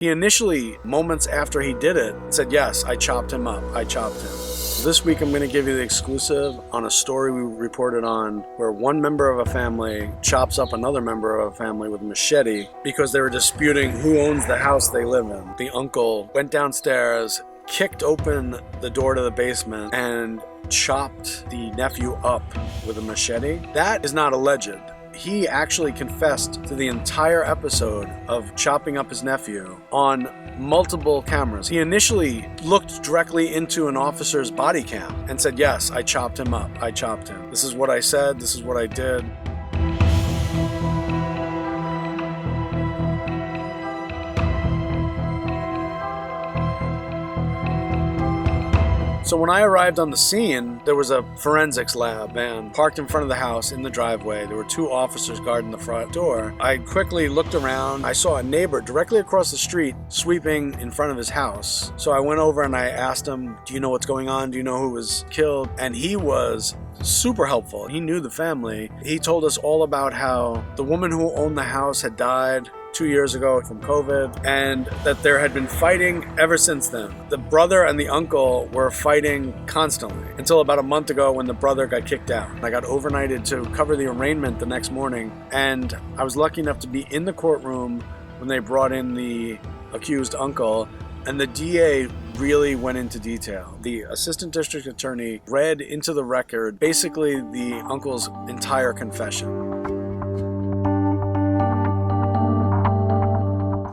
He initially, moments after he did it, said, yes, I chopped him up. I chopped him. This week I'm going to give you the exclusive on a story we reported on where one member of a family chops up another member of a family with a machete because they were disputing who owns the house they live in. The uncle went downstairs, kicked open the door to the basement, and chopped the nephew up with a machete. That is not alleged. He actually confessed to the entire episode of chopping up his nephew on multiple cameras. He initially looked directly into an officer's body cam and said, yes, I chopped him up. I chopped him. This is what I said. This is what I did. So when I arrived on the scene, there was a forensics lab van parked in front of the house in the driveway. There were 2 officers guarding the front door. I quickly looked around. I saw a neighbor directly across the street sweeping in front of his house. So I went over and I asked him, do you know what's going on? Do you know who was killed? And he was super helpful. He knew the family. He told us all about how the woman who owned the house had died 2 years ago from COVID, and that there had been fighting ever since then. The brother and the uncle were fighting constantly until about a month ago when the brother got kicked out. I got overnighted to cover the arraignment the next morning, and I was lucky enough to be in the courtroom when they brought in the accused uncle, and the DA really went into detail. The assistant district attorney read into the record basically the uncle's entire confession.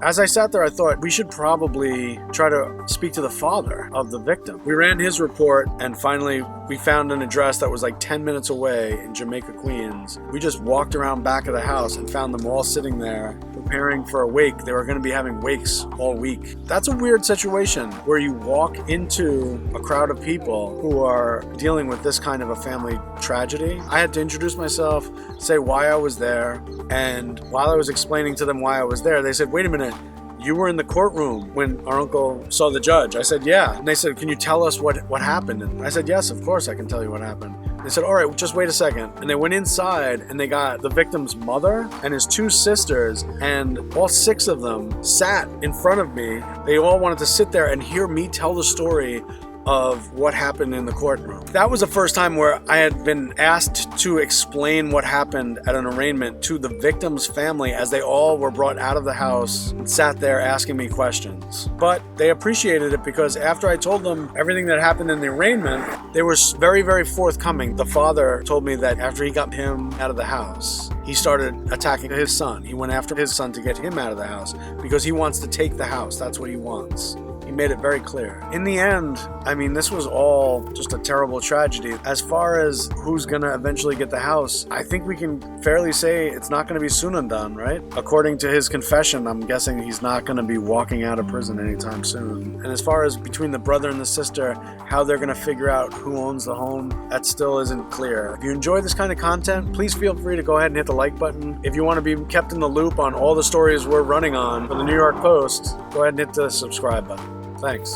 As I sat there, I thought we should probably try to speak to the father of the victim. We ran his report, and finally we found an address that was like 10 minutes away in Jamaica, Queens. We just walked around back of the house and found them all sitting there preparing for a wake. They were going to be having wakes all week. That's a weird situation where you walk into a crowd of people who are dealing with this kind of a family tragedy. I had to introduce myself, say why I was there, and while I was explaining to them why I was there, they said, wait a minute, you were in the courtroom when our uncle saw the judge. I said, yeah. And they said, can you tell us what happened? And I said, yes, of course I can tell you what happened. They said, all right, just wait a second. And they went inside and they got the victim's mother and his 2 sisters, and all 6 of them sat in front of me. They all wanted to sit there and hear me tell the story of what happened in the courtroom. That was the first time where I had been asked to explain what happened at an arraignment to the victim's family as they all were brought out of the house and sat there asking me questions. But they appreciated it because after I told them everything that happened in the arraignment, they were very, very forthcoming. The father told me that after he got him out of the house, he started attacking his son. He went after his son to get him out of the house because he wants to take the house. That's what he wants. He made it very clear. In the end, I mean, this was all just a terrible tragedy. As far as who's gonna eventually get the house, I think we can fairly say it's not gonna be Suhnandan, right? According to his confession, I'm guessing he's not gonna be walking out of prison anytime soon. And as far as between the brother and the sister, how they're gonna figure out who owns the home, that still isn't clear. If you enjoy this kind of content, please feel free to go ahead and hit the like button. If you want to be kept in the loop on all the stories we're running on for the New York Post, go ahead and hit the subscribe button. Thanks.